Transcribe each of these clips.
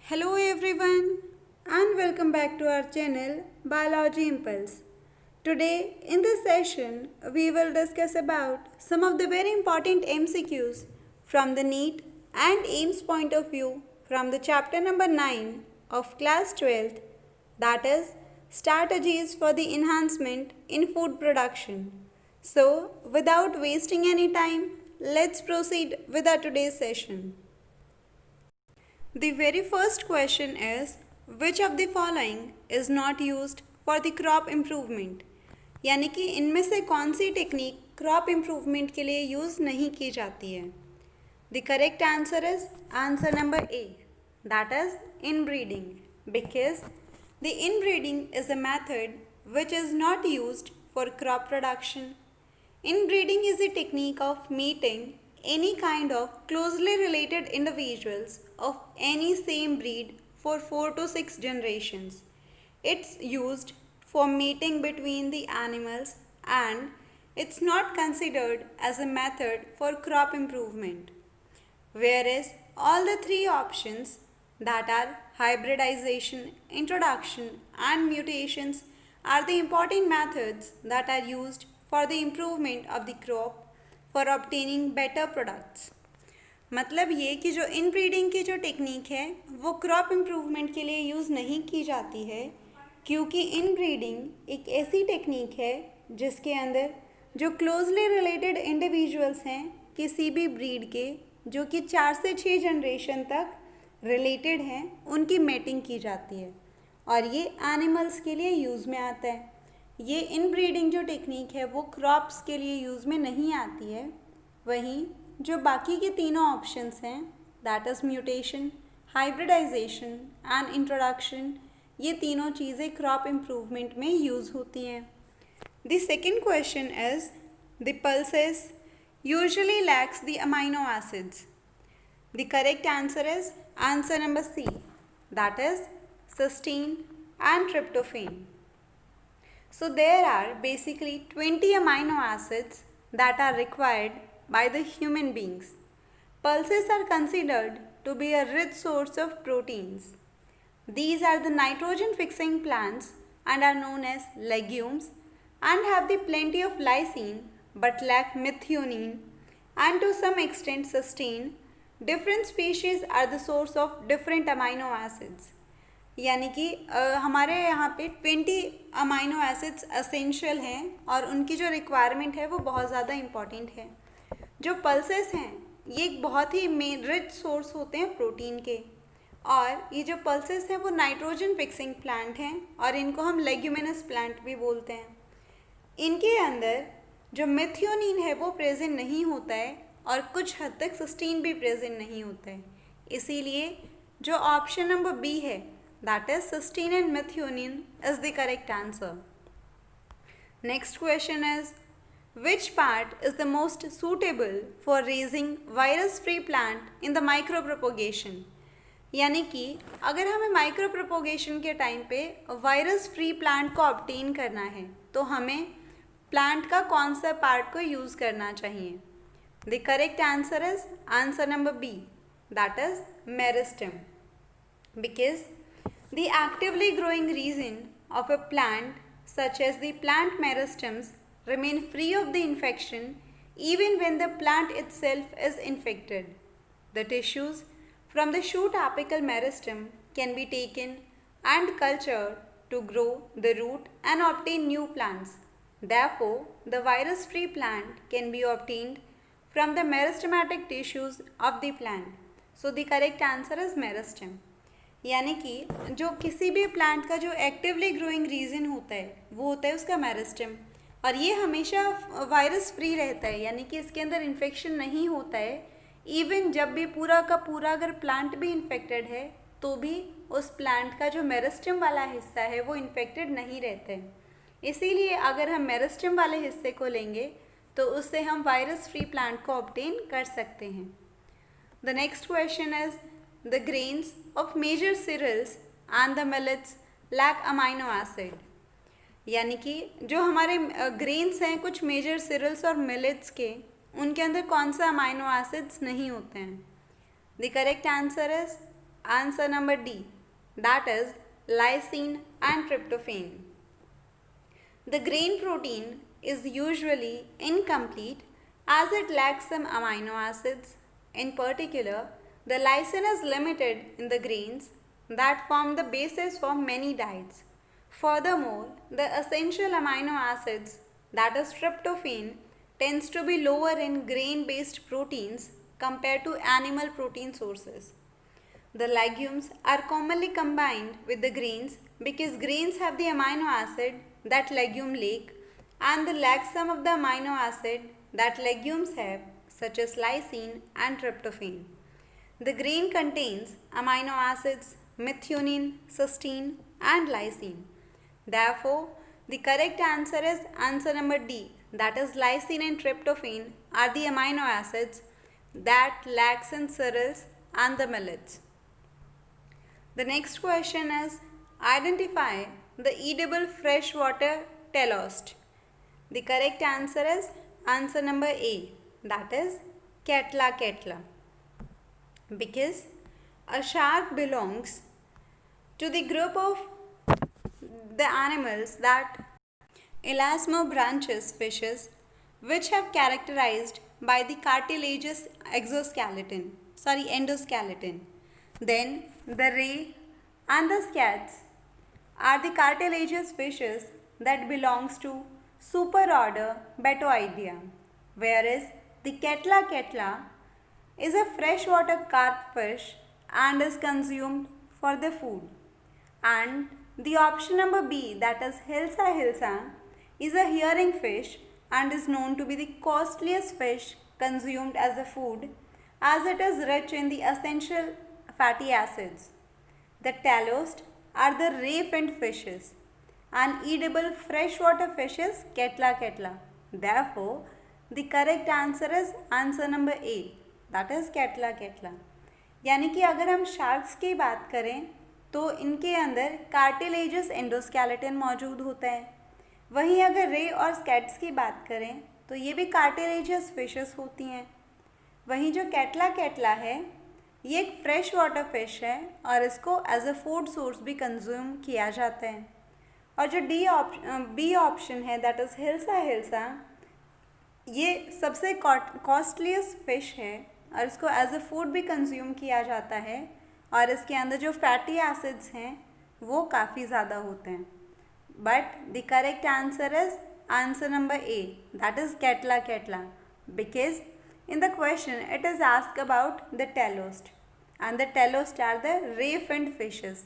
Hello everyone and welcome back to our channel Biology Impulse. Today in this session we will discuss about some of the very important MCQs from the NEET and AIMS point of view from the chapter number 9 of class 12, that is strategies for the enhancement in food production. So without wasting any time, let's proceed with our today's session. The very first question is which of the following is not used for the crop improvement? यानी कि इनमें से कौन सी technique crop improvement के लिए use नहीं की जाती है? The correct answer is answer number A, that is inbreeding, because the inbreeding is a method which is not used for crop production. Inbreeding is a technique of mating any kind of closely related individuals of any same breed for 4 to 6 generations. It's used for mating between the animals and it's not considered as a method for crop improvement. Whereas all the three options, that are hybridization, introduction and mutations, are the important methods that are used for the improvement of the crop for obtaining better products. मतलब ये कि जो inbreeding की जो technique है वो crop improvement के लिए यूज़ नहीं की जाती है, क्योंकि इनब्रीडिंग एक ऐसी टेक्निक है जिसके अंदर जो क्लोजली रिलेटेड इंडिविजुअल्स हैं किसी भी ब्रीड के, जो कि 4 से 6 जनरेशन तक रिलेटेड हैं, उनकी मेटिंग की जाती है और ये एनिमल्स के लिए यूज़ में आता है. ये इनब्रीडिंग जो टेक्निक है वो क्रॉप्स के लिए यूज़ में नहीं आती है. वहीं जो बाकी के तीनों ऑप्शंस हैं, that is mutation, hybridization and introduction, ये तीनों चीज़ें क्रॉप इम्प्रूवमेंट में यूज़ होती हैं. The second question is the pulses usually lacks the amino acids. The correct answer is answer number C, that is cysteine and tryptophan. So there are basically 20 amino acids that are required by the human beings. Pulses are considered to be a rich source of proteins. These are the nitrogen fixing plants and are known as legumes and have the plenty of lysine but lack methionine and to some extent cysteine. Different species are the source of different amino acids. यानी कि हमारे यहाँ पे 20 amino acids essential हैं और उनकी जो requirement है वो बहुत ज़्यादा इम्पॉर्टेंट है. जो पल्सेस हैं ये एक बहुत ही मेन रिच सोर्स होते हैं प्रोटीन के, और ये जो पल्सेस हैं वो नाइट्रोजन फिक्सिंग प्लांट हैं और इनको हम लेग्यूमिनस प्लांट भी बोलते हैं. इनके अंदर जो मेथियोनिन है वो प्रेजेंट नहीं होता है और कुछ हद तक सिस्टीन भी प्रेजेंट नहीं होता है. इसीलिए जो ऑप्शन नंबर बी है, that is cysteine and methionine, is the correct answer. Next question is which part is the most suitable for raising virus free plant in the micro propagation? यानी कि अगर हमें माइक्रो प्रोपोगेशन के time पे virus free plant को obtain करना है तो हमें प्लांट का कौन सा पार्ट को यूज़ करना चाहिए? The correct answer is answer number B, that is meristem, because the actively growing region of a plant such as the plant meristems remain free of the infection even when the plant itself is infected. The tissues from the shoot apical meristem can be taken and cultured to grow the root and obtain new plants. Therefore, the virus-free plant can be obtained from the meristematic tissues of the plant. So, the correct answer is meristem. यानी कि जो किसी भी plant का जो actively growing reason होता है वो होता है उसका मेरिस्टेम, और ये हमेशा वायरस फ्री रहता है, यानी कि इसके अंदर इन्फेक्शन नहीं होता है. इवन जब भी पूरा का पूरा अगर प्लांट भी इन्फेक्टेड है तो भी उस प्लांट का जो मेरिस्टेम वाला हिस्सा है वो इन्फेक्टेड नहीं रहता है. इसीलिए अगर हम मेरिस्टेम वाले हिस्से को लेंगे तो उससे हम वायरस फ्री प्लांट को ऑब्टेन कर सकते हैं. The next question is the grains of major cereals and the millets lack amino acid. यानी कि जो हमारे ग्रेन्स हैं कुछ मेजर सीरियल्स और मिलेट्स के, उनके अंदर कौन सा अमाइनो एसिड्स नहीं होते हैं? The correct answer is Answer number D, that is lysine and tryptophan. The grain protein is usually incomplete as it lacks some amino acids. In particular, the lysine is limited in the grains that form the basis for many diets. Furthermore, the essential amino acids, that is tryptophan, tends to be lower in grain-based proteins compared to animal protein sources. The legumes are commonly combined with the grains because grains have the amino acid that legume lack and they lack some of the amino acid that legumes have, such as lysine and tryptophan. The grain contains amino acids methionine, cysteine and lysine. Therefore, the correct answer is answer number D, that is lysine and tryptophan are the amino acids that lacks in cereals and the millets. The next question is identify the edible freshwater telost. The correct answer is answer number A, that is Catella catella. Because a shark belongs to the group of the animals that elasmobranchus fishes which have characterized by the cartilaginous endoskeleton. Then the ray and the scats are the cartilaginous fishes that belongs to superorder Betoidea, whereas the Catella catella is a freshwater carp fish and is consumed for the food. And the option number B, that is Hilsa hilsa, is a herring fish and is known to be the costliest fish consumed as a food as it is rich in the essential fatty acids. The telost are the ray-finned fishes and edible freshwater fishes Catella catella. Therefore, the correct answer is answer number A, that is Catella catella. यानी कि अगर हम sharks की बात करें तो इनके अंदर कार्टिलेजस एंडोस्केलेटन मौजूद होता है. वहीं अगर रे और स्कैट्स की बात करें तो ये भी कार्टिलेजस फिशेस होती हैं. वहीं जो कैटला कैटला है ये एक फ्रेश वाटर फिश है और इसको एज अ फूड सोर्स भी कंज्यूम किया जाता है. और जो बी ऑप्शन है दैट इज़ हिल्सा हिल्सा, ये सबसे कॉस्टलीस्ट फिश है और इसको एज अ फूड भी कंज्यूम किया जाता है और इसके अंदर जो फैटी एसिड्स हैं वो काफ़ी ज़्यादा होते हैं. But the correct answer is answer number A, that is catla catla, because in the question it is asked about the telost and the telost are the ray-finned fishes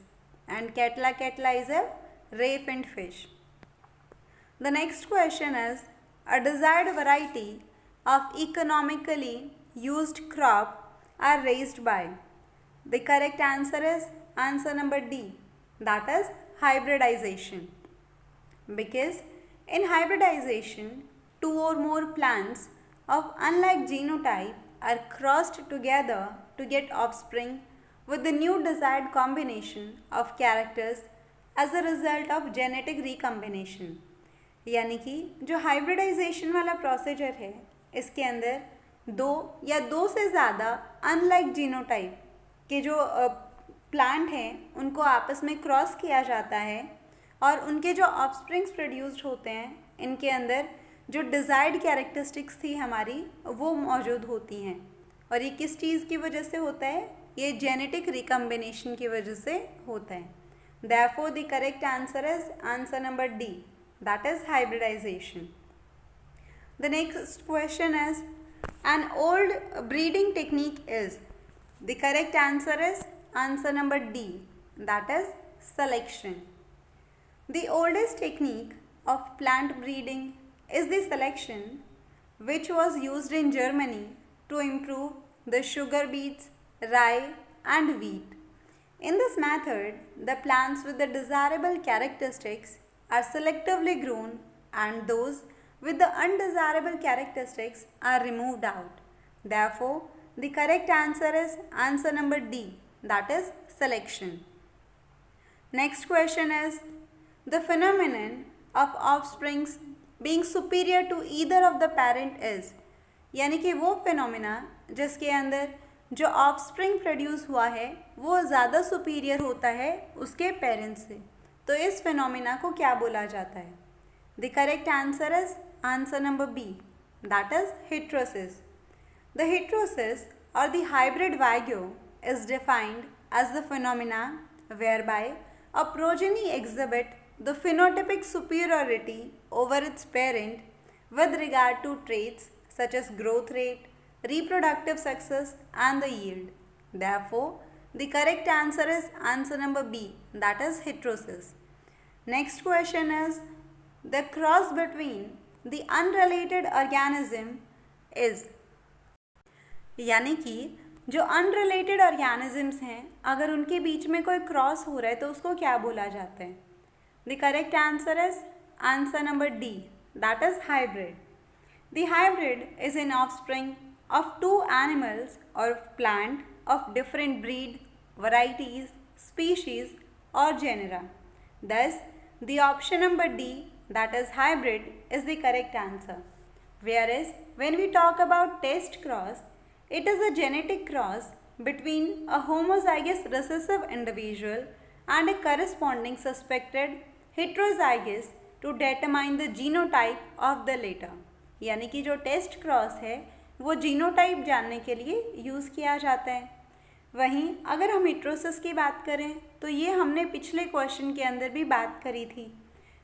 and Catella catella is a ray-finned fish. The next question is a desired variety of economically used crop are raised by. The correct answer is answer number D, that is hybridization, because in hybridization two or more plants of unlike genotype are crossed together to get offspring with the new desired combination of characters as a result of genetic recombination. यानी कि जो hybridisation वाला procedure है इसके अंदर दो या दो से ज़्यादा अनलाइक जीनोटाइप के जो प्लांट हैं उनको आपस में क्रॉस किया जाता है और उनके जो ऑफस्प्रिंग्स प्रोड्यूस्ड होते हैं इनके अंदर जो डिज़ायर्ड कैरेक्टरिस्टिक्स थी हमारी वो मौजूद होती हैं. और ये किस चीज़ की वजह से होता है? ये जेनेटिक रिकम्बिनेशन की वजह से होता है. Therefore the correct answer is answer number D, that is hybridisation. The next question is an old breeding technique is. The correct answer is answer number D, that is selection. The oldest technique of plant breeding is the selection, which was used in Germany to improve the sugar beets, rye and wheat. In this method, the plants with the desirable characteristics are selectively grown and those with the undesirable characteristics are removed out. Therefore, the correct answer is answer number D, that is selection. Next question is the phenomenon of offsprings being superior to either of the parent is. यानी कि वो phenomena जिसके अंदर जो offspring produce हुआ है वो ज़्यादा सुपीरियर होता है उसके पेरेंट्स से। तो इस फिनोमिना को क्या बोला जाता है? The correct answer is answer number B, that is heterosis. The heterosis or the hybrid Wagyu is defined as the phenomena whereby a progeny exhibit the phenotypic superiority over its parent with regard to traits such as growth rate, reproductive success and the yield. Therefore, the correct answer is answer number B, that is heterosis. Next question is, the cross between the unrelated organism is, यानी कि जो unrelated organisms हैं अगर उनके बीच में कोई cross हो रहा है तो उसको क्या बोला जाता है? The correct answer is answer number D, that is hybrid. The hybrid is an offspring of two animals or plant of different breed, varieties, species or genera. Thus, the option number D, that is hybrid, is the correct answer. Whereas, when we talk about test cross, it is a genetic cross between a homozygous recessive individual and a corresponding suspected heterozygous to determine the genotype of the latter. यानी कि जो test cross है वो genotype जानने के लिए use किया जाता है. वहीं अगर हम हेट्रोसिस की बात करें तो ये हमने पिछले क्वेश्चन के अंदर भी बात करी थी.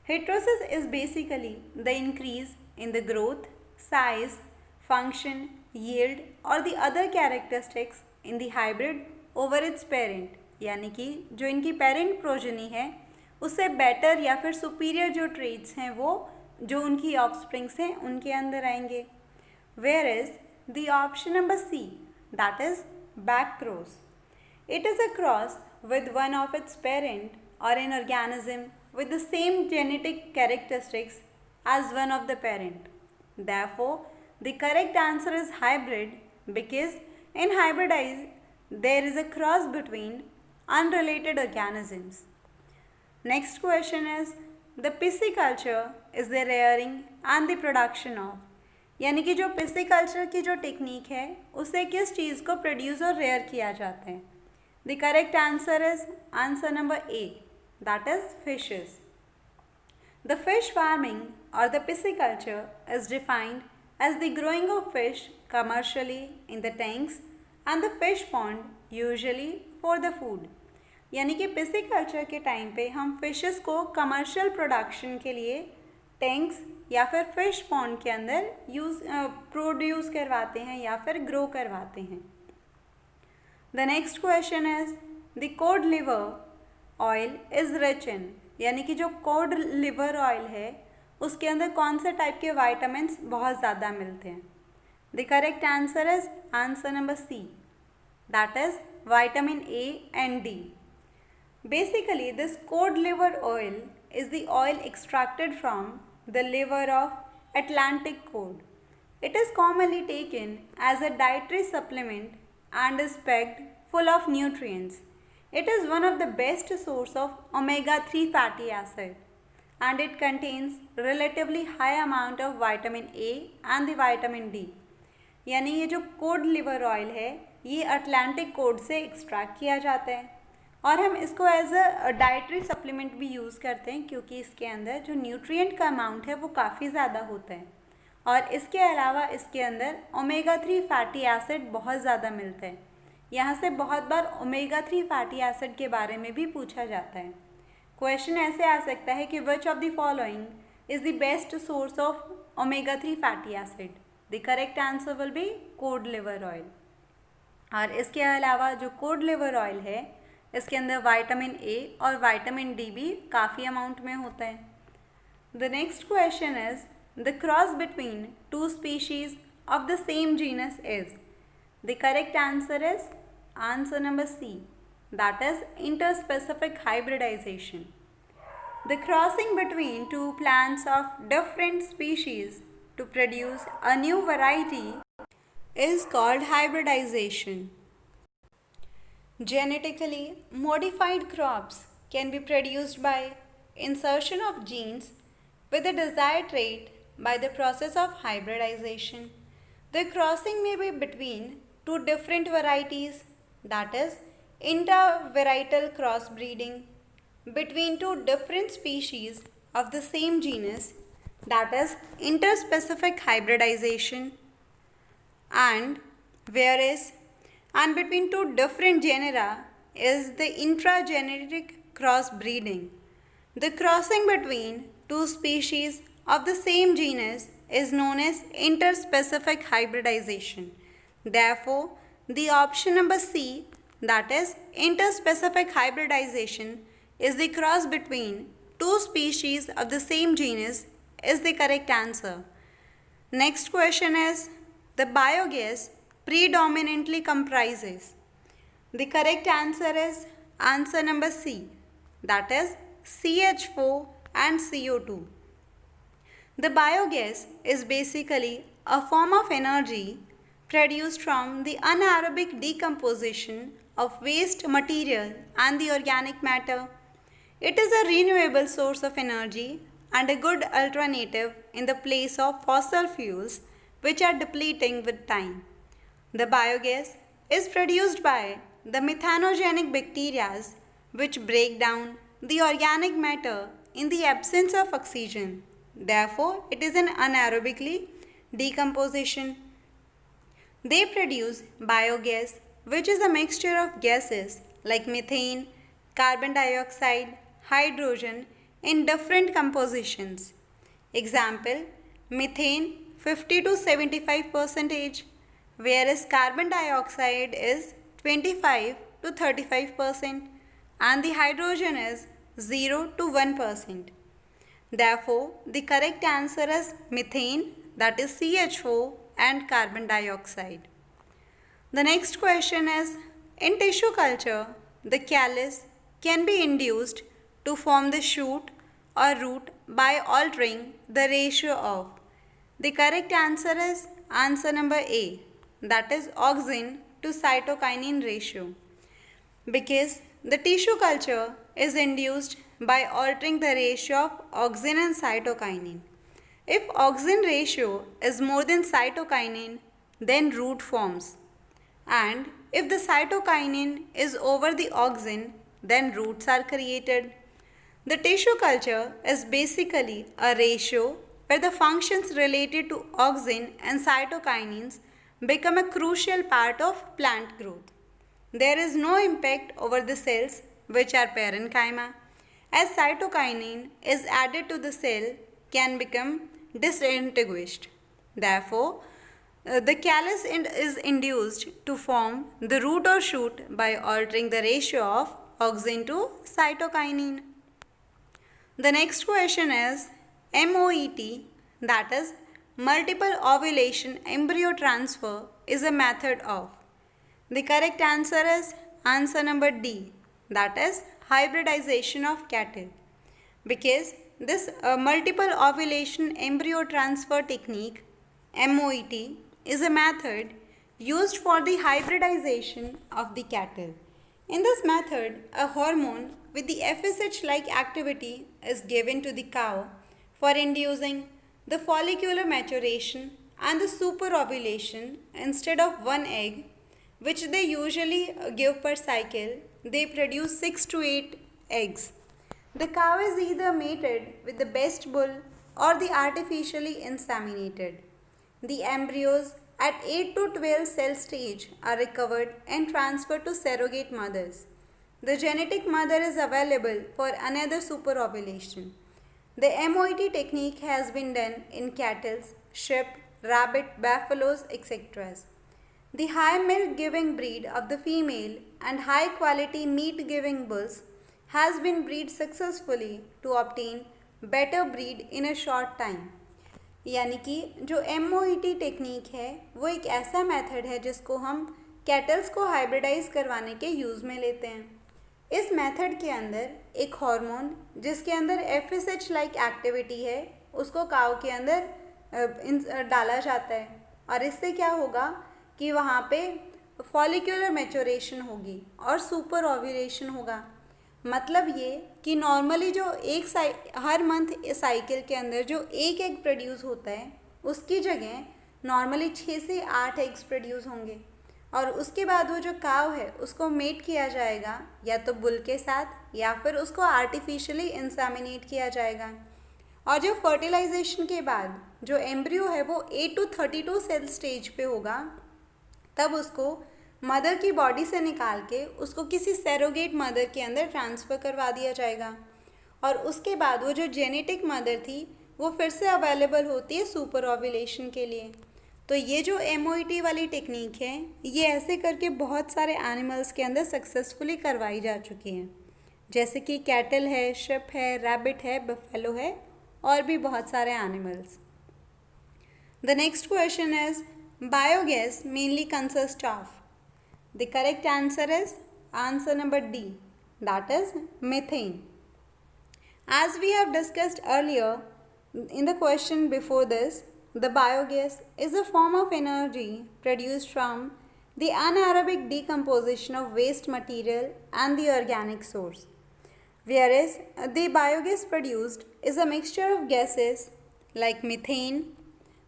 Heterosis is basically the increase in the growth, size, function, yield और the other characteristics in the hybrid over its parent. यानी कि जो इनकी पेरेंट प्रोजेनी है उससे बेटर या फिर सुपीरियर जो ट्रेट्स हैं वो जो उनकी ऑफस्प्रिंग्स हैं उनके अंदर आएंगे. Whereas the option number C, that is back cross, it is a cross with one of its parent or an organism with the same genetic characteristics as one of the parent. Therefore, the correct answer is hybrid because in hybridize there is a cross between unrelated organisms. Next question is, the pisciculture is the rearing and the production of, यानी कि जो पिस्सिकल्चर की जो technique है उससे किस चीज़ को produce और रेयर किया जाता है? The correct answer is answer number A, that is fishes. The fish farming or the pisciculture is defined as the growing of fish commercially in the tanks and the fish pond usually for the food. यानी कि पिस्सिकल्चर के time पे हम fishes को commercial production के लिए tanks या फिर फिश पॉन्ड के अंदर प्रोड्यूस करवाते हैं या फिर ग्रो करवाते हैं. The next question is, the code liver oil is rich in, यानी कि जो कोड लिवर ऑयल है उसके अंदर कौन से टाइप के वाइटामिन्स बहुत ज़्यादा मिलते हैं? The correct answer is answer number C, that is vitamin A and D. Basically this cod liver oil is the oil extracted from the liver of Atlantic cod. It is commonly taken as a dietary supplement and is packed full of nutrients. It is one of the best source of omega-3 fatty acid and it contains relatively high amount of vitamin A and the vitamin D. यानी ये जो code liver oil है ये Atlantic code से extract किया जाता है और हम इसको एज अ डाइटरी सप्लीमेंट भी यूज़ करते हैं क्योंकि इसके अंदर जो न्यूट्रिएंट का अमाउंट है वो काफ़ी ज़्यादा होता है और इसके अलावा इसके अंदर ओमेगा-3 फैटी एसिड बहुत ज़्यादा मिलता है. यहाँ से बहुत बार ओमेगा-3 फैटी एसिड के बारे में भी पूछा जाता है. क्वेश्चन ऐसे आ सकता है कि which of the following is the best source of omega-3 fatty acid? The correct answer will be code liver oil. और इसके अलावा जो कोड लिवर ऑयल है इसके अंदर विटामिन ए और विटामिन डी भी काफ़ी अमाउंट में होता है. The next question is, the cross between two species of the same genus is. The correct answer is answer number C, that is interspecific hybridisation. The crossing between two plants of different species to produce a new variety is called hybridisation. Genetically modified crops can be produced by insertion of genes with the desired trait by the process of hybridization. The crossing may be between two different varieties, that is intervarietal crossbreeding between two different species of the same genus, that is interspecific hybridization, and whereas and between two different genera is the intrageneric crossbreeding. The crossing between two species of the same genus is known as interspecific hybridization. Therefore, the option number C, that is interspecific hybridization, is the cross between two species of the same genus, is the correct answer. Next question is, the biogas predominantly comprises. The correct answer is answer number C, that is CH4 and CO2. The biogas is basically a form of energy produced from the anaerobic decomposition of waste material and the organic matter. It is a renewable source of energy and a good alternative in the place of fossil fuels which are depleting with time. The biogas is produced by the methanogenic bacteria which break down the organic matter in the absence of oxygen. Therefore, it is an anaerobically decomposition. They produce biogas, which is a mixture of gases like methane, carbon dioxide, hydrogen in different compositions. Example, methane 50 to 75%, whereas carbon dioxide is 25 to 35% and the hydrogen is 0 to 1%. Therefore, the correct answer is methane, that is CH4 and carbon dioxide. The next question is, in tissue culture, the callus can be induced to form the shoot or root by altering the ratio of. The correct answer is answer number A, that is auxin to cytokinin ratio, because the tissue culture is induced by altering the ratio of auxin and cytokinin. If auxin ratio is more than cytokinin, then root forms, and if the cytokinin is over the auxin, then roots are created. The tissue culture is basically a ratio where the functions related to auxin and cytokinins become a crucial part of plant growth. There is no impact over the cells which are parenchyma, as cytokinin is added to the cell can become distinguished. Therefore, the callus is induced to form the root or shoot by altering the ratio of auxin to cytokinin. The next question is MOET, that is multiple ovulation embryo transfer, is a method of. The correct answer is answer number D, that is hybridization of cattle, because this multiple ovulation embryo transfer technique MOET is a method used for the hybridization of the cattle. In this method, a hormone with the FSH-like activity is given to the cow for inducing the follicular maturation and the superovulation. Instead of one egg, which they usually give per cycle, they produce 6 to 8 eggs. The cow is either mated with the best bull or the artificially inseminated. The embryos at 8 to 12 cell stage are recovered and transferred to surrogate mothers. The genetic mother is available for another superovulation. The MOET technique has been done in cattle, sheep, rabbit, buffaloes, etc. The high milk giving breed of the female and high quality meat giving bulls has been bred successfully to obtain better breed in a short time. यानी कि जो MOET technique है वो एक ऐसा method है जिसको हम कैटल्स को हाइब्रिडाइज करवाने के यूज़ में लेते हैं. इस मेथड के अंदर एक हार्मोन जिसके अंदर FSH लाइक एक्टिविटी है उसको काऊ के अंदर डाला जाता है और इससे क्या होगा कि वहाँ पे फॉलिक्यूलर मैच्योरेशन होगी और सुपर ओव्यूलेशन होगा. मतलब ये कि नॉर्मली जो हर मंथ साइकिल के अंदर जो एक एग प्रोड्यूस होता है उसकी जगह नॉर्मली 6 से 8 एग्स प्रोड्यूस होंगे. और उसके बाद वो जो काव है उसको मेट किया जाएगा या तो बुल के साथ या फिर उसको आर्टिफिशियली इंसेमिनेट किया जाएगा। और जो फर्टिलाइजेशन के बाद जो एम्ब्रियो है वो 8 to 32 सेल स्टेज पे होगा, तब उसको मदर की बॉडी से निकाल के उसको किसी सैरोगेट मदर के अंदर ट्रांसफ़र करवा दिया जाएगा। और उसके बाद वो जो जेनेटिक मदर थी वो फिर से अवेलेबल होती है सुपर ओव्यूलेशन के लिए। तो ये जो MOET वाली टेक्निक है ये ऐसे करके बहुत सारे एनिमल्स के अंदर सक्सेसफुली करवाई जा चुकी है, जैसे कि कैटल है, शिप है, रैबिट है, बफेलो है और भी बहुत सारे animals. The next question is biogas mainly consists of. The correct answer is answer number D, that is methane. As we have discussed earlier in the question before this, the biogas is a form of energy produced from the anaerobic decomposition of waste material and the organic source. Whereas the biogas produced is a mixture of gases like methane,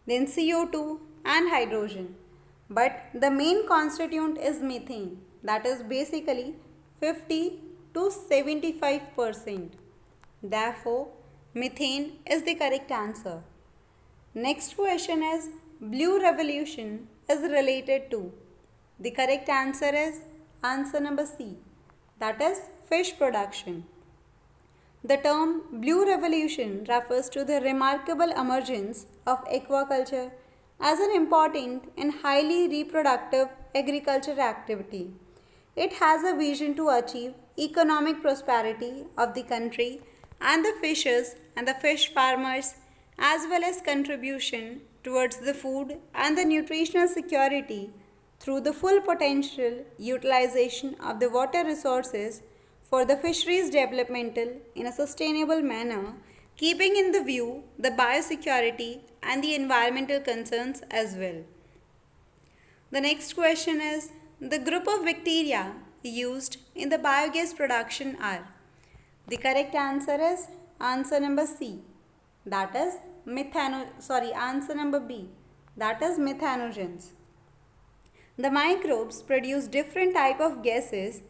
then CO2 and hydrogen. But the main constituent is methane, that is basically 50 to 75%. Therefore, methane is the correct answer. Next question is Blue Revolution is related to. The correct answer is answer number C, that is fish production. The term Blue Revolution refers to the remarkable emergence of aquaculture as an important and highly reproductive agricultural activity. It has a vision to achieve economic prosperity of the country and the fishers and the fish farmers, as well as contribution towards the food and the nutritional security through the full potential utilization of the water resources for the fisheries developmental in a sustainable manner, keeping in the view the biosecurity and the environmental concerns as well. The next question is the group of bacteria used in the biogas production are. The correct answer is answer number C, that is answer number B, that is methanogens. The microbes produce different type of gases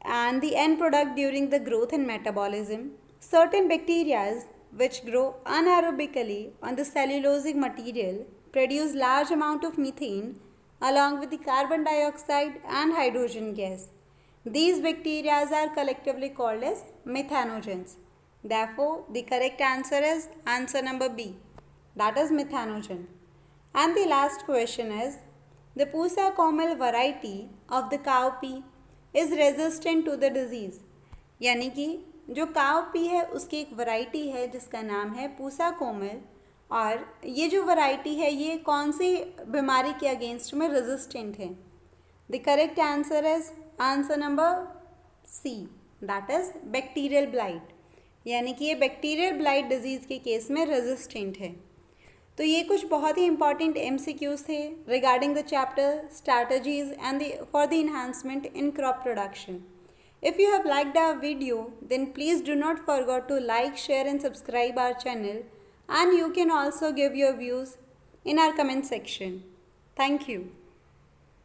and the end product during the growth and metabolism. Certain bacteria which grow anaerobically on the cellulosic material produce large amount of methane along with the carbon dioxide and hydrogen gas. These bacteria are collectively called as methanogens. Therefore, the correct answer is answer number B, that is methanogen. And the last question is the Pusa comel variety of the cowpea is resistant to the disease. यानी कि जो कावपी है उसकी एक variety है जिसका नाम है पूसा कोमल, और ये जो वैरायटी है ये कौन सी बीमारी के अगेंस्ट में रेजिस्टेंट है. The correct answer is answer number C, that is bacterial blight, यानी कि ये बैक्टीरियल ब्लाइट डिजीज़ के केस में रेजिस्टेंट है. तो ये कुछ बहुत ही इंपॉर्टेंट MCQs थे regarding the chapter strategies and for the enhancement in crop production. If you have liked our video, then please do not forget to like, share and subscribe our channel, and you can also give your views in our comment section. Thank you.